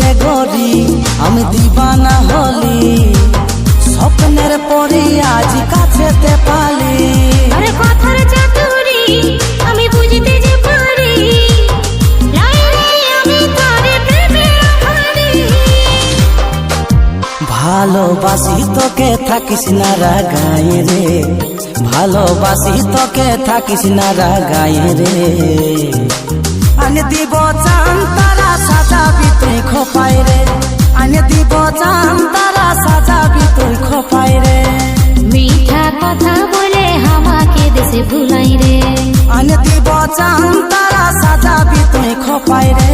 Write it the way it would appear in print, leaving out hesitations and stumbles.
রে গরি আমি দিবানা হলি, স্বপ্নের পরি আজ কাছেতে পালি। আরে কথার চাতুরি আমি বুঝতে যে পারি, লাইলে আমি তোরে প্রেমে আহারি। ভালোবাসি তোকে থাকিস না রাগায় রে, ভালোবাসি তোকে থাকিস না রাগায় রে। আনে দিব চান তারা সাজাবি তুই খোপায় রে, আনে দিব চান তারা সাজাবি তুই খোপায় রে। মিঠা কথা বলে আমাকে দেশে ভুলাই রে, আনে দিব চান তারা সাজাবি তুই খোপায় রে।